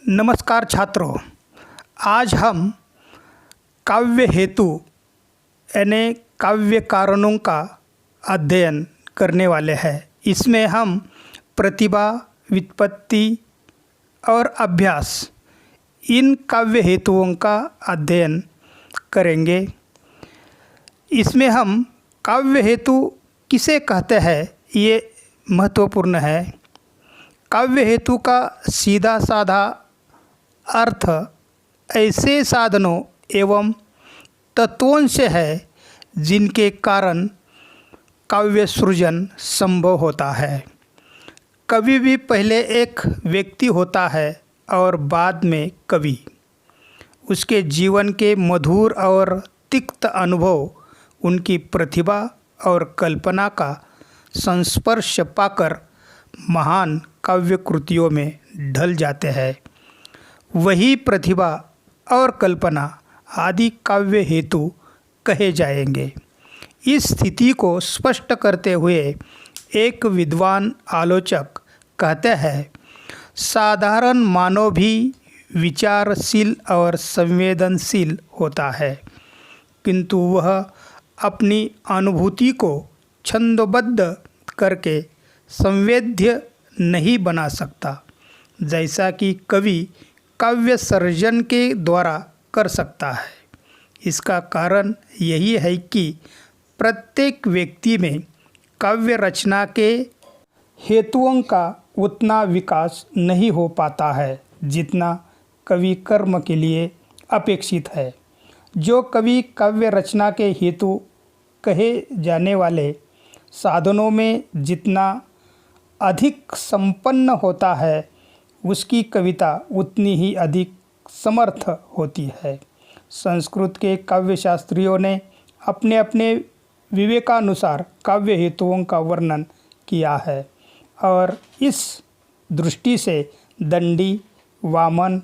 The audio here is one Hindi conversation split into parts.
नमस्कार छात्रों, आज हम काव्य हेतु यानी काव्य कारणों का अध्ययन करने वाले हैं। इसमें हम प्रतिभा, व्युत्पत्ति और अभ्यास इन काव्य हेतुओं का अध्ययन करेंगे। इसमें हम काव्य हेतु किसे कहते हैं ये महत्वपूर्ण है। काव्य हेतु का सीधा साधा अर्थ ऐसे साधनों एवं तत्वों से है जिनके कारण काव्य सृजन संभव होता है। कवि भी पहले एक व्यक्ति होता है और बाद में कवि। उसके जीवन के मधुर और तिक्त अनुभव उनकी प्रतिभा और कल्पना का संस्पर्श पाकर महान काव्य कृतियों में ढल जाते हैं। वही प्रतिभा और कल्पना आदि काव्य हेतु कहे जाएंगे। इस स्थिति को स्पष्ट करते हुए एक विद्वान आलोचक कहते हैं, साधारण मानव भी विचारशील और संवेदनशील होता है, किंतु वह अपनी अनुभूति को छंदोबद्ध करके संवेद्य नहीं बना सकता, जैसा कि कवि काव्य सर्जन के द्वारा कर सकता है। इसका कारण यही है कि प्रत्येक व्यक्ति में काव्य रचना के हेतुओं का उतना विकास नहीं हो पाता है जितना कवि कर्म के लिए अपेक्षित है। जो कवि काव्य रचना के हेतु कहे जाने वाले साधनों में जितना अधिक संपन्न होता है, उसकी कविता उतनी ही अधिक समर्थ होती है। संस्कृत के काव्य शास्त्रियों ने अपने अपने विवेकानुसार काव्य हेतुओं का वर्णन किया है और इस दृष्टि से दंडी, वामन,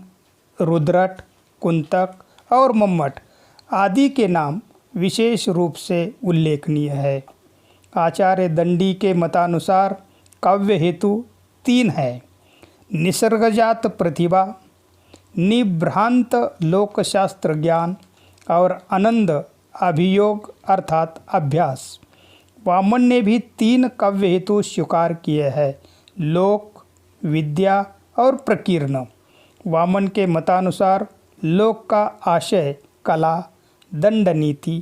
रुद्रट, कुंतक और मम्मट आदि के नाम विशेष रूप से उल्लेखनीय है। आचार्य दंडी के मतानुसार काव्य हेतु तीन है: निसर्गजात प्रतिभा, निभ्रांत लोकशास्त्र ज्ञान और आनंद अभियोग अर्थात अभ्यास। वामन ने भी तीन काव्य हेतु स्वीकार किए हैं: लोक, विद्या और प्रकीर्ण। वामन के मतानुसार लोक का आशय कला, दंड नीति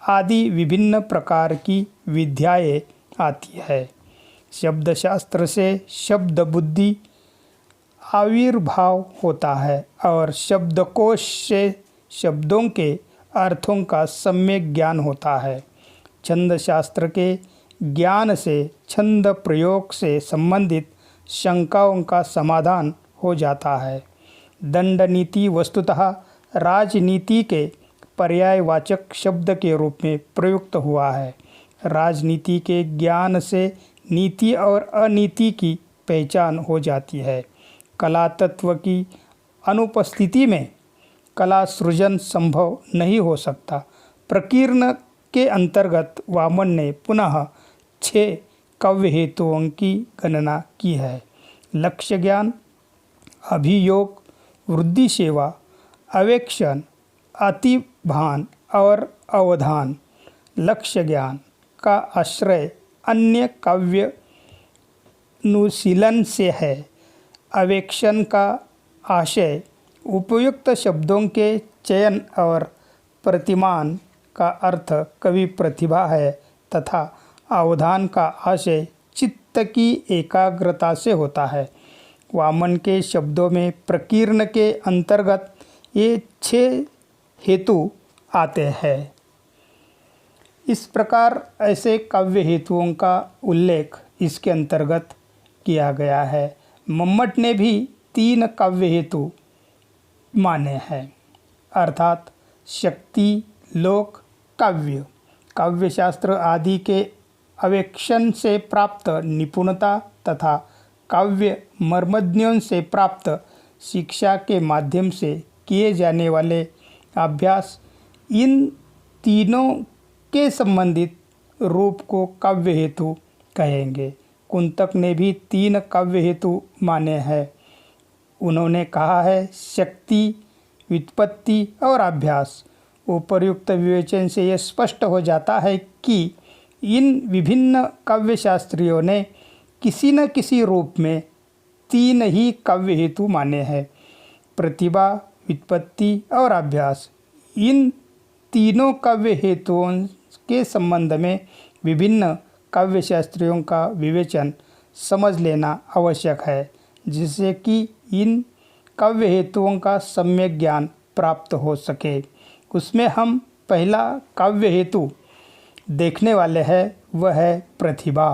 आदि विभिन्न प्रकार की विद्याएं आती है। शब्दशास्त्र से शब्द बुद्धि आविर्भाव होता है और शब्दकोश से शब्दों के अर्थों का सम्यक ज्ञान होता है। छंद शास्त्र के ज्ञान से छंद प्रयोग से संबंधित शंकाओं का समाधान हो जाता है। दंड नीति वस्तुतः राजनीति के पर्यायवाचक शब्द के रूप में प्रयुक्त हुआ है। राजनीति के ज्ञान से नीति और अनीति की पहचान हो जाती है। कला तत्व की अनुपस्थिति में कला सृजन संभव नहीं हो सकता। प्रकीर्ण के अंतर्गत वामन ने पुनः 6 काव्य हेतुओं की गणना की है: लक्ष्य ज्ञान, अभियोग, वृद्धि सेवा, अवेक्षण, अतिभान और अवधान। लक्ष्य ज्ञान का आश्रय अन्य काव्य अनुशीलन से है। अवेक्षण का आशय उपयुक्त शब्दों के चयन और प्रतिमान का अर्थ कवि प्रतिभा है तथा अवधान का आशय चित्त की एकाग्रता से होता है। वामन के शब्दों में प्रकीर्ण के अंतर्गत ये 6 हेतु आते हैं। इस प्रकार ऐसे काव्य हेतुओं का उल्लेख इसके अंतर्गत किया गया है। मम्मट ने भी 3 काव्य हेतु माने हैं, अर्थात शक्ति, लोक, काव्य। काव्यशास्त्र आदि के अवेक्षण से प्राप्त निपुणता तथा काव्य मर्मज्ञों से प्राप्त शिक्षा के माध्यम से किए जाने वाले अभ्यास, इन तीनों के संबंधित रूप को काव्य हेतु कहेंगे। कुंतक ने भी 3 काव्य हेतु माने हैं: उन्होंने कहा है शक्ति, व्युत्पत्ति और अभ्यास। उपर्युक्त विवेचन से यह स्पष्ट हो जाता है कि इन विभिन्न काव्य शास्त्रियों ने किसी न किसी रूप में 3 ही काव्य हेतु माने हैं, प्रतिभा, व्युत्पत्ति और अभ्यास। इन तीनों काव्य हेतुओं के संबंध में विभिन्न काव्य शास्त्रियों का विवेचन समझ लेना आवश्यक है, जिससे कि इन काव्य हेतुओं का सम्यक ज्ञान प्राप्त हो सके। उसमें हम पहला काव्य हेतु देखने वाले हैं, वह है प्रतिभा।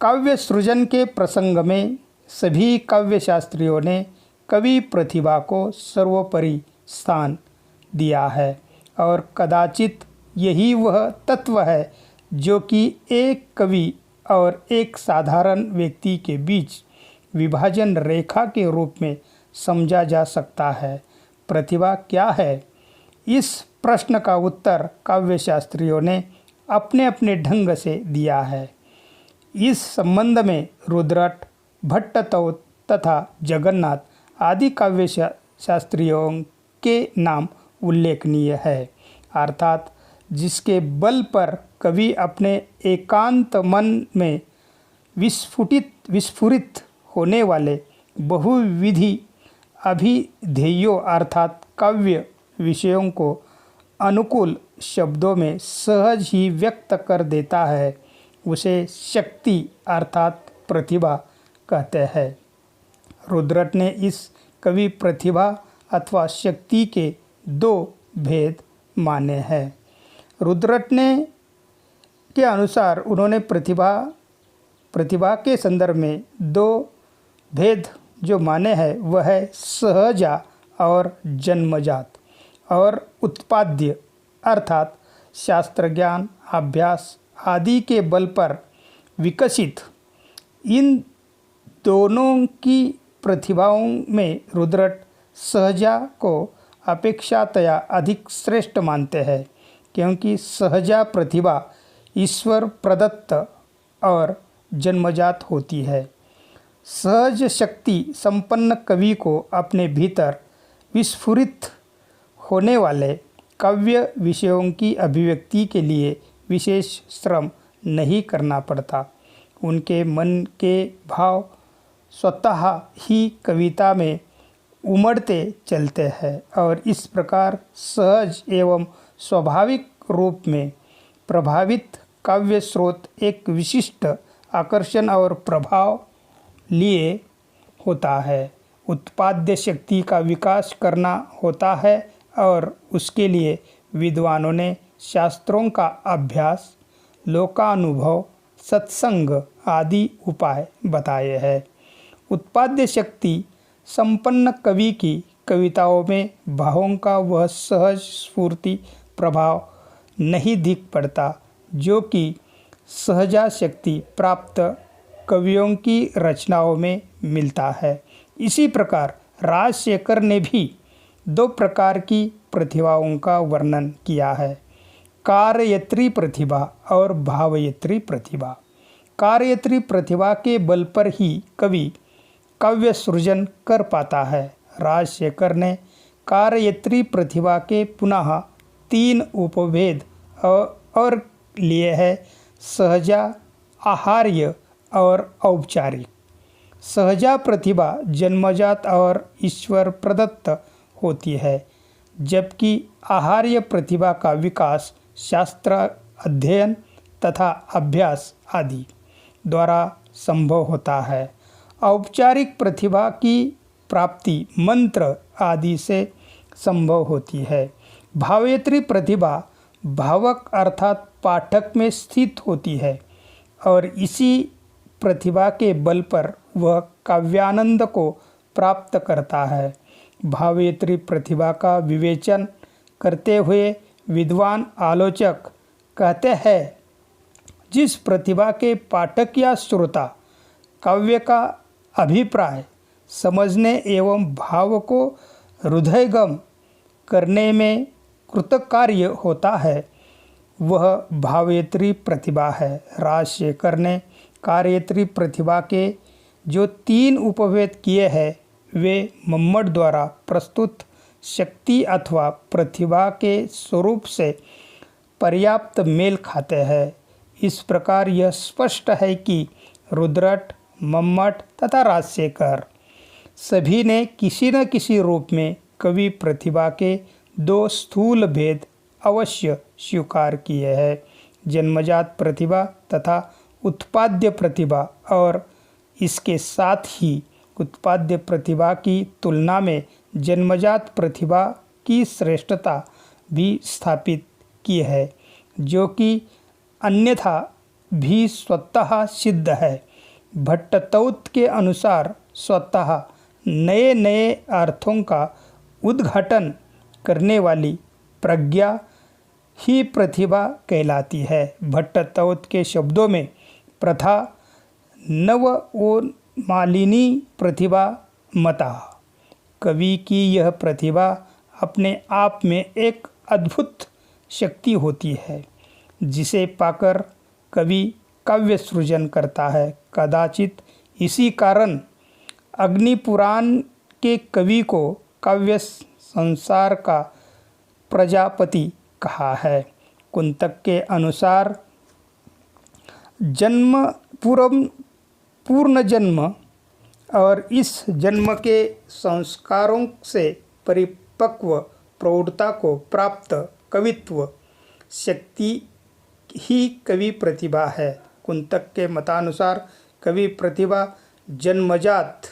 काव्य सृजन के प्रसंग में सभी काव्य शास्त्रियों ने कवि प्रतिभा को सर्वोपरि स्थान दिया है और कदाचित यही वह तत्व है जो कि एक कवि और एक साधारण व्यक्ति के बीच विभाजन रेखा के रूप में समझा जा सकता है। प्रतिभा क्या है? इस प्रश्न का उत्तर काव्य शास्त्रियों ने अपने अपने ढंग से दिया है। इस संबंध में रुद्रट, भट्टतौत तथा जगन्नाथ आदि काव्य शास्त्रियों के नाम उल्लेखनीय है, अर्थात जिसके बल पर कवि अपने एकांत मन में विस्फुरित होने वाले बहुविधि अभिधेयों अर्थात काव्य विषयों को अनुकूल शब्दों में सहज ही व्यक्त कर देता है, उसे शक्ति अर्थात प्रतिभा कहते हैं। रुद्रट ने इस कवि प्रतिभा अथवा शक्ति के 2 भेद माने हैं। रुद्रट ने के अनुसार उन्होंने प्रतिभा के संदर्भ में 2 भेद जो माने हैं वह है सहजा और जन्मजात और उत्पाद्य अर्थात शास्त्र ज्ञान, अभ्यास आदि के बल पर विकसित। इन दोनों की प्रतिभाओं में रुद्रट सहजा को अपेक्षातया अधिक श्रेष्ठ मानते हैं, क्योंकि सहजा प्रतिभा ईश्वर प्रदत्त और जन्मजात होती है। सहज शक्ति संपन्न कवि को अपने भीतर विस्फुरित होने वाले काव्य विषयों की अभिव्यक्ति के लिए विशेष श्रम नहीं करना पड़ता। उनके मन के भाव स्वतः ही कविता में उमड़ते चलते हैं और इस प्रकार सहज एवं स्वाभाविक रूप में प्रभावित काव्य स्रोत एक विशिष्ट आकर्षण और प्रभाव लिए होता है। उत्पाद्य शक्ति का विकास करना होता है और उसके लिए विद्वानों ने शास्त्रों का अभ्यास, लोकानुभव, सत्संग आदि उपाय बताए हैं। उत्पाद्य शक्ति संपन्न कवि की कविताओं में भावों का वह सहज स्फूर्ति प्रभाव नहीं दिख पड़ता जो कि सहजा शक्ति प्राप्त कवियों की रचनाओं में मिलता है। इसी प्रकार राजशेखर ने भी 2 प्रकार की प्रतिभाओं का वर्णन किया है, कार्यत्री प्रतिभा और भावयत्री प्रतिभा। कार्यत्री प्रतिभा के बल पर ही कवि काव्य सृजन कर पाता है। राजशेखर ने कार्यत्री प्रतिभा के पुनः 3 उपभेद और लिए हैं, सहजा, आहार्य और औपचारिक। सहजा प्रतिभा जन्मजात और ईश्वर प्रदत्त होती है, जबकि आहार्य प्रतिभा का विकास शास्त्र अध्ययन तथा अभ्यास आदि द्वारा संभव होता है। औपचारिक प्रतिभा की प्राप्ति मंत्र आदि से संभव होती है। भावयत्री प्रतिभा भावक अर्थात पाठक में स्थित होती है और इसी प्रतिभा के बल पर वह काव्यानंद को प्राप्त करता है। भावयत्री प्रतिभा का विवेचन करते हुए विद्वान आलोचक कहते हैं, जिस प्रतिभा के पाठक या श्रोता काव्य का अभिप्राय समझने एवं भाव को हृदयगम करने में कृतकार्य होता है, वह भावयत्री प्रतिभा है। राजशेखर ने कार्यत्री प्रतिभा के जो 3 उपभेद किए हैं वे मम्मट द्वारा प्रस्तुत शक्ति अथवा प्रतिभा के स्वरूप से पर्याप्त मेल खाते हैं। इस प्रकार यह स्पष्ट है कि रुद्रट, मम्मट तथा राजशेखर सभी ने किसी न किसी रूप में कवि प्रतिभा के दो स्थूल भेद अवश्य स्वीकार किए हैं, जन्मजात प्रतिभा तथा उत्पाद्य प्रतिभा, और इसके साथ ही उत्पाद्य प्रतिभा की तुलना में जन्मजात प्रतिभा की श्रेष्ठता भी स्थापित की है, जो कि अन्यथा भी स्वतः सिद्ध है। भट्टतौत के अनुसार स्वतः नए नए अर्थों का उद्घाटन करने वाली प्रज्ञा ही प्रतिभा कहलाती है। भट्टतौत के शब्दों में प्रथा नवोन्मालिनी प्रतिभा मता। कवि की यह प्रतिभा अपने आप में एक अद्भुत शक्ति होती है, जिसे पाकर कवि काव्य सृजन करता है। कदाचित इसी कारण अग्निपुराण के कवि को काव्य संसार का प्रजापति कहा है। कुंतक के अनुसार जन्म पूर्ण जन्म और इस जन्म के संस्कारों से परिपक्व प्रौढ़ता को प्राप्त कवित्व शक्ति ही कवि प्रतिभा है। कुंतक के मतानुसार कवि प्रतिभा जन्मजात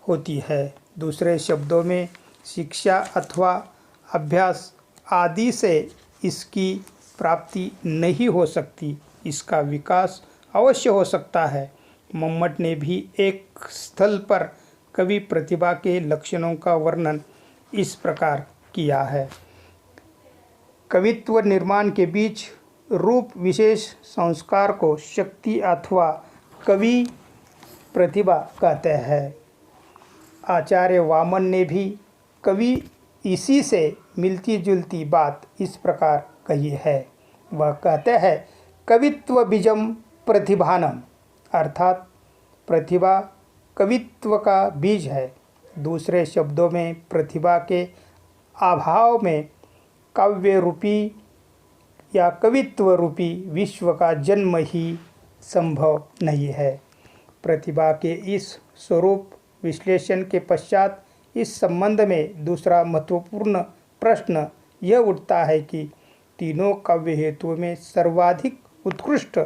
होती है। दूसरे शब्दों में शिक्षा अथवा अभ्यास आदि से इसकी प्राप्ति नहीं हो सकती, इसका विकास अवश्य हो सकता है। मम्मट ने भी एक स्थल पर कवि प्रतिभा के लक्षणों का वर्णन इस प्रकार किया है। कवित्व निर्माण के बीच रूप विशेष संस्कार को शक्ति अथवा कवि प्रतिभा कहते हैं। आचार्य वामन ने भी कवि इसी से मिलती जुलती बात इस प्रकार कही है। वह कहते हैं, कवित्व बीजम प्रतिभानम, अर्थात प्रतिभा कवित्व का बीज है। दूसरे शब्दों में प्रतिभा के अभाव में काव्य रूपी या कवित्व रूपी विश्व का जन्म ही संभव नहीं है। प्रतिभा के इस स्वरूप विश्लेषण के पश्चात इस संबंध में दूसरा महत्वपूर्ण प्रश्न यह उठता है कि तीनों काव्य हेतुओं में सर्वाधिक उत्कृष्ट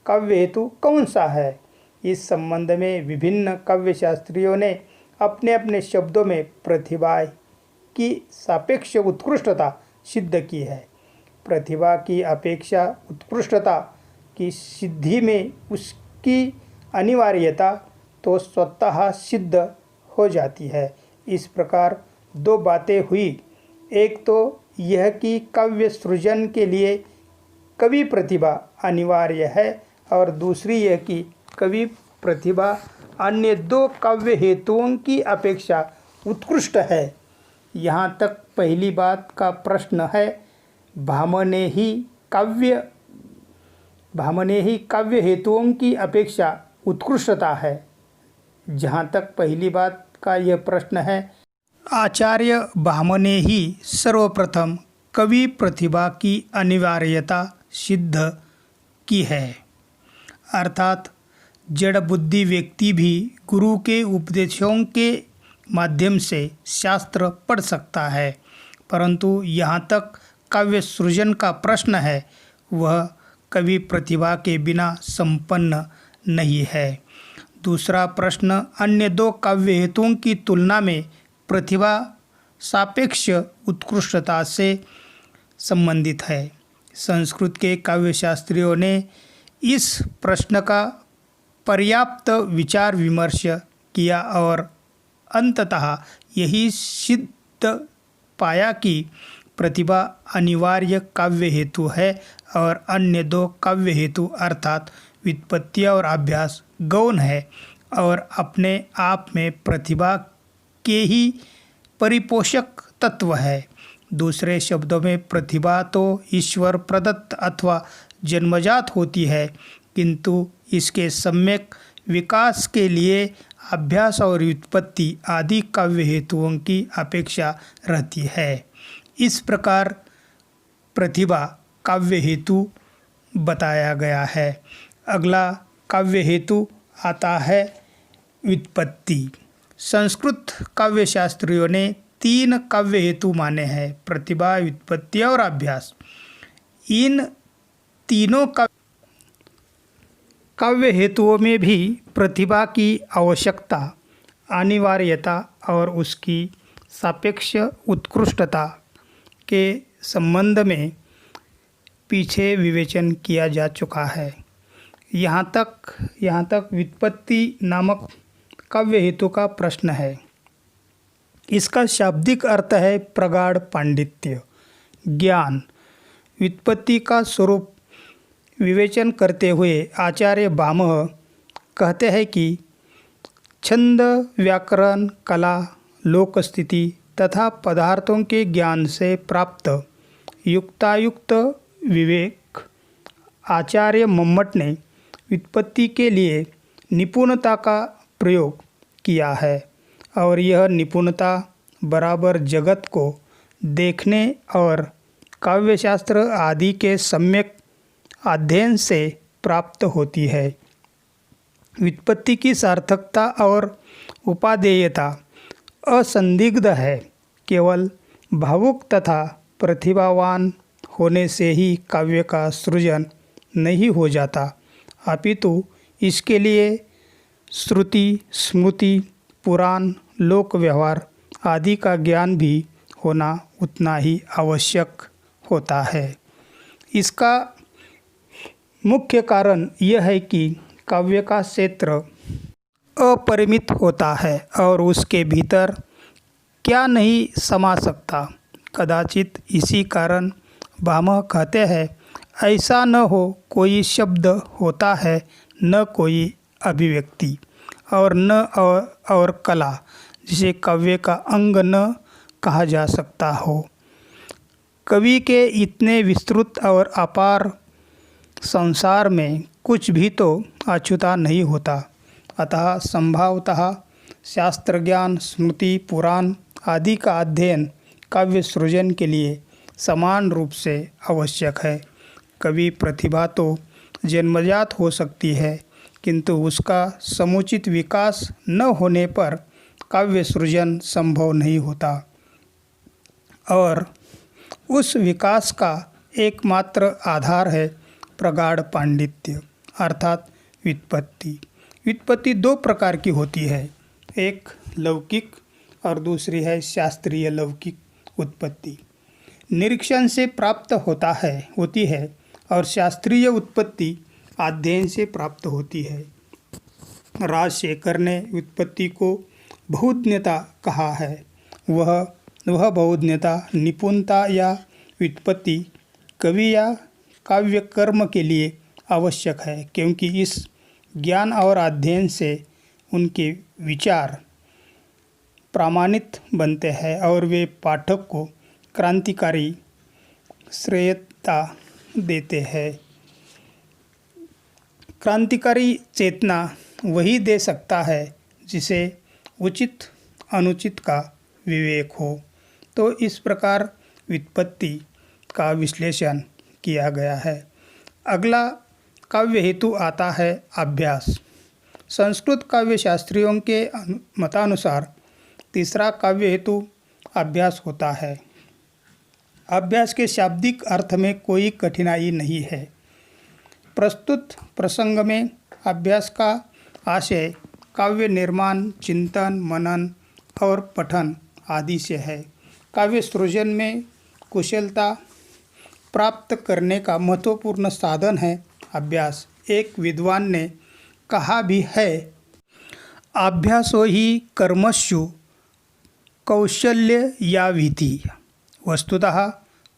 काव्य हेतु कौन सा है। इस संबंध में विभिन्न काव्य शास्त्रियों ने अपने अपने शब्दों में प्रतिभा की सापेक्ष उत्कृष्टता सिद्ध की है। प्रतिभा की अपेक्षा उत्कृष्टता की सिद्धि में उसकी अनिवार्यता तो स्वतः सिद्ध हो जाती है। इस प्रकार दो बातें हुई, एक तो यह कि काव्य सृजन के लिए कवि प्रतिभा अनिवार्य है और दूसरी यह कि कवि प्रतिभा अन्य दो काव्य हेतुओं की अपेक्षा उत्कृष्ट है। यहाँ तक पहली बात का प्रश्न है, भामने ही काव्य हेतुओं की अपेक्षा उत्कृष्टता है। जहाँ तक पहली बात का यह प्रश्न है, आचार्य भामने ही सर्वप्रथम कवि प्रतिभा की अनिवार्यता सिद्ध की है, अर्थात जड़ बुद्धि व्यक्ति भी गुरु के उपदेशों के माध्यम से शास्त्र पढ़ सकता है, परंतु यहाँ तक काव्य सृजन का प्रश्न है, वह कवि प्रतिभा के बिना संपन्न नहीं है। दूसरा प्रश्न अन्य दो काव्य हेतुओं की तुलना में प्रतिभा सापेक्ष उत्कृष्टता से संबंधित है। संस्कृत के काव्य शास्त्रियों ने इस प्रश्न का पर्याप्त विचार विमर्श किया और अंततः यही सिद्ध पाया कि प्रतिभा अनिवार्य काव्य हेतु है और अन्य दो काव्य हेतु अर्थात व्युत्पत्ति और अभ्यास गौण है और अपने आप में प्रतिभा के ही परिपोषक तत्व है। दूसरे शब्दों में प्रतिभा तो ईश्वर प्रदत्त अथवा जन्मजात होती है, किंतु इसके सम्यक विकास के लिए अभ्यास और व्युत्पत्ति आदि काव्य हेतुओं की अपेक्षा रहती है। इस प्रकार प्रतिभा काव्य हेतु बताया गया है। अगला काव्य हेतु आता है व्युत्पत्ति। संस्कृत काव्य शास्त्रियों ने 3 काव्य हेतु माने हैं: प्रतिभा, व्युत्पत्ति और अभ्यास। इन तीनों काव्य हेतुओं में भी प्रतिभा की आवश्यकता, अनिवार्यता और उसकी सापेक्ष उत्कृष्टता के संबंध में पीछे विवेचन किया जा चुका है। यहाँ तक व्युत्पत्ति नामक काव्य हेतु का प्रश्न है। इसका शाब्दिक अर्थ है प्रगाढ़ पांडित्य, ज्ञान। व्युत्पत्ति का स्वरूप विवेचन करते हुए आचार्य भामह कहते हैं कि छंद, व्याकरण, कला, लोकस्थिति तथा पदार्थों के ज्ञान से प्राप्त युक्तायुक्त विवेक। आचार्य मम्मट ने व्युत्पत्ति के लिए निपुणता का प्रयोग किया है और यह निपुणता बराबर जगत को देखने और काव्यशास्त्र आदि के सम्यक अध्ययन से प्राप्त होती है। व्युत्पत्ति की सार्थकता और उपादेयता असंदिग्ध है। केवल भावुक तथा प्रतिभावान होने से ही काव्य का सृजन नहीं हो जाता, अपितु इसके लिए श्रुति, स्मृति, पुराण, लोक व्यवहार आदि का ज्ञान भी होना उतना ही आवश्यक होता है। इसका मुख्य कारण यह है कि काव्य का क्षेत्र अपरिमित होता है और उसके भीतर क्या नहीं समा सकता। कदाचित इसी कारण भामह कहते हैं, ऐसा न हो कोई शब्द होता है, न कोई अभिव्यक्ति और न और कला, जिसे काव्य का अंग न कहा जा सकता हो। कवि के इतने विस्तृत और अपार संसार में कुछ भी तो अछूता नहीं होता। अतः संभवतः शास्त्र ज्ञान, स्मृति, पुराण आदि का अध्ययन काव्य सृजन के लिए समान रूप से आवश्यक है। कवि प्रतिभा तो जन्मजात हो सकती है, किंतु उसका समुचित विकास न होने पर काव्य सृजन संभव नहीं होता और उस विकास का एकमात्र आधार है प्रगाढ़ पांडित्य अर्थात व्युत्पत्ति। व्युत्पत्ति 2 प्रकार की होती है, एक लौकिक और दूसरी है शास्त्रीय लौकिक उत्पत्ति। निरीक्षण से प्राप्त होती है और शास्त्रीय उत्पत्ति अध्ययन से प्राप्त होती है। राजशेखर ने व्युत्पत्ति को बहुज्ञता कहा है। वह बहुज्ञता निपुणता या व्युत्पत्ति कवि या काव्य कर्म के लिए आवश्यक है, क्योंकि इस ज्ञान और अध्ययन से उनके विचार प्रमाणित बनते हैं और वे पाठक को क्रांतिकारी श्रेयता देते हैं। क्रांतिकारी चेतना वही दे सकता है जिसे उचित अनुचित का विवेक हो। तो इस प्रकार व्युत्पत्ति का विश्लेषण किया गया है। अगला काव्य हेतु आता है अभ्यास। संस्कृत काव्य शास्त्रियों के मतानुसार तीसरा काव्य हेतु अभ्यास होता है। अभ्यास के शाब्दिक अर्थ में कोई कठिनाई नहीं है। प्रस्तुत प्रसंग में अभ्यास का आशय काव्य निर्माण, चिंतन, मनन और पठन आदि से है। काव्य सृजन में कुशलता प्राप्त करने का महत्वपूर्ण साधन है अभ्यास। एक विद्वान ने कहा भी है, अभ्यासो ही कर्मसु कौशल्य या विधि। वस्तुतः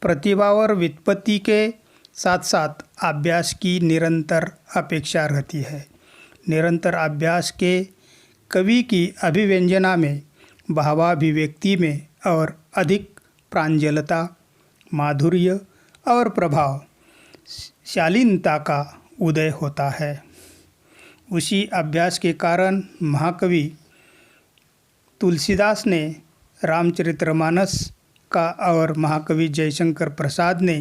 प्रतिभा और व्युत्पत्ति के साथ साथ अभ्यास की निरंतर अपेक्षा रहती है। निरंतर अभ्यास के कवि की अभिव्यंजना में, भावाभिव्यक्ति में और अधिक प्रांजलता, माधुर्य और प्रभावशालीनता का उदय होता है। उसी अभ्यास के कारण महाकवि तुलसीदास ने रामचरितमानस का और महाकवि जयशंकर प्रसाद ने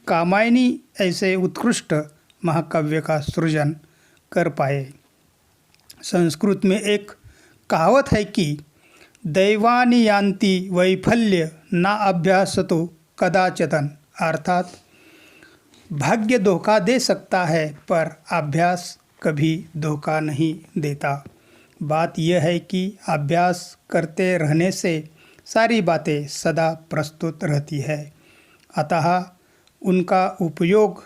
कामायनी ऐसे उत्कृष्ट महाकाव्य का सृजन कर पाए। संस्कृत में एक कहावत है कि दैवानि यान्ति वैफल्य ना अभ्यासतो कदाचन, अर्थात भाग्य धोखा दे सकता है पर अभ्यास कभी धोखा नहीं देता। बात यह है कि अभ्यास करते रहने से सारी बातें सदा प्रस्तुत रहती है, अतः उनका उपयोग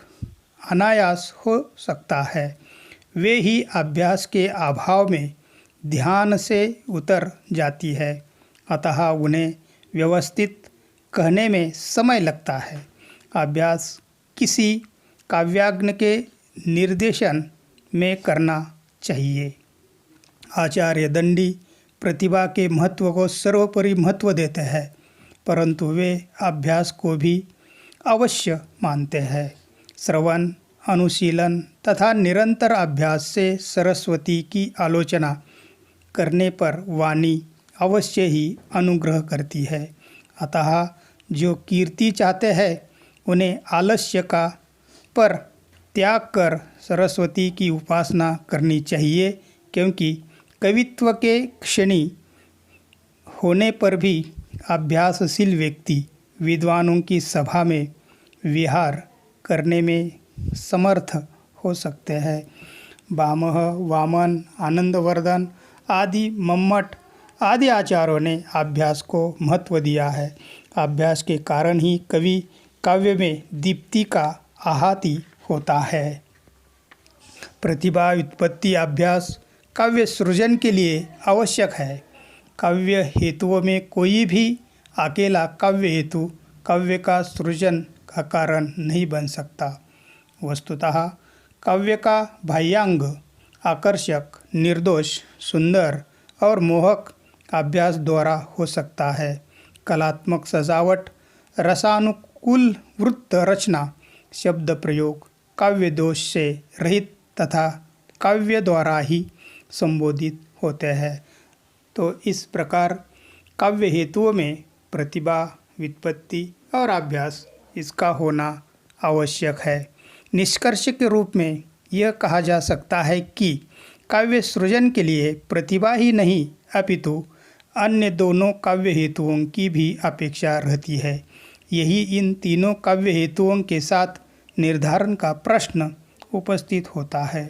अनायास हो सकता है। वे ही अभ्यास के अभाव में ध्यान से उतर जाती है, अतः उन्हें व्यवस्थित कहने में समय लगता है। अभ्यास किसी काव्याज्ञ के निर्देशन में करना चाहिए। आचार्य दंडी प्रतिभा के महत्व को सर्वोपरि महत्व देते हैं, परंतु वे अभ्यास को भी अवश्य मानते हैं। श्रवण, अनुशीलन तथा निरंतर अभ्यास से सरस्वती की आलोचना करने पर वाणी अवश्य ही अनुग्रह करती है। अतः जो कीर्ति चाहते हैं उन्हें आलस्य का पर त्याग कर सरस्वती की उपासना करनी चाहिए, क्योंकि कवित्व के क्षणी होने पर भी अभ्यासशील व्यक्ति विद्वानों की सभा में विहार करने में समर्थ हो सकते हैं। भामह, वामन, आनंदवर्धन आदि मम्मट आदि आचार्यों ने अभ्यास को महत्व दिया है। अभ्यास के कारण ही कवि काव्य में दीप्ति का आहाति होता है। प्रतिभा व्युत्पत्ति अभ्यास काव्य सृजन के लिए आवश्यक है। काव्य हेतुओं में कोई भी अकेला काव्य हेतु काव्य का सृजन का कारण नहीं बन सकता। वस्तुतः काव्य का बाह्यांग आकर्षक, निर्दोष, सुंदर और मोहक अभ्यास द्वारा हो सकता है। कलात्मक सजावट, रसानुकूल वृत्त रचना, शब्द प्रयोग काव्य दोष से रहित तथा काव्य द्वारा ही संबोधित होते हैं। तो इस प्रकार काव्य हेतुओं में प्रतिभा, व्युत्पत्ति और अभ्यास इसका होना आवश्यक है। निष्कर्ष के रूप में यह कहा जा सकता है कि काव्य सृजन के लिए प्रतिभा ही नहीं अपितु अन्य दोनों काव्य हेतुओं की भी अपेक्षा रहती है। यही इन तीनों काव्य हेतुओं के साथ निर्धारण का प्रश्न उपस्थित होता है।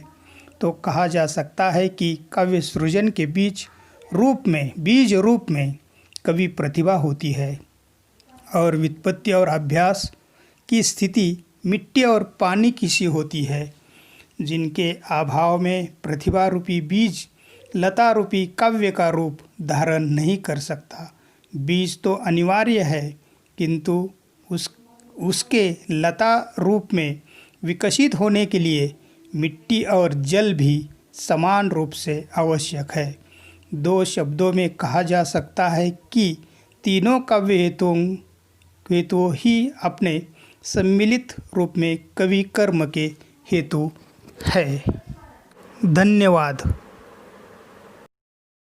तो कहा जा सकता है कि काव्य सृजन के बीज रूप में कवि प्रतिभा होती है और व्युत्पत्ति और अभ्यास की स्थिति मिट्टी और पानी की सी होती है, जिनके अभाव में प्रतिभा रूपी बीज लता रूपी काव्य का रूप धारण नहीं कर सकता। बीज तो अनिवार्य है, किंतु उसके लता रूप में विकसित होने के लिए मिट्टी और जल भी समान रूप से आवश्यक है। दो शब्दों में कहा जा सकता है कि तीनों काव्य हेतु ही अपने सम्मिलित रूप में कवि कर्म के हेतु है। धन्यवाद।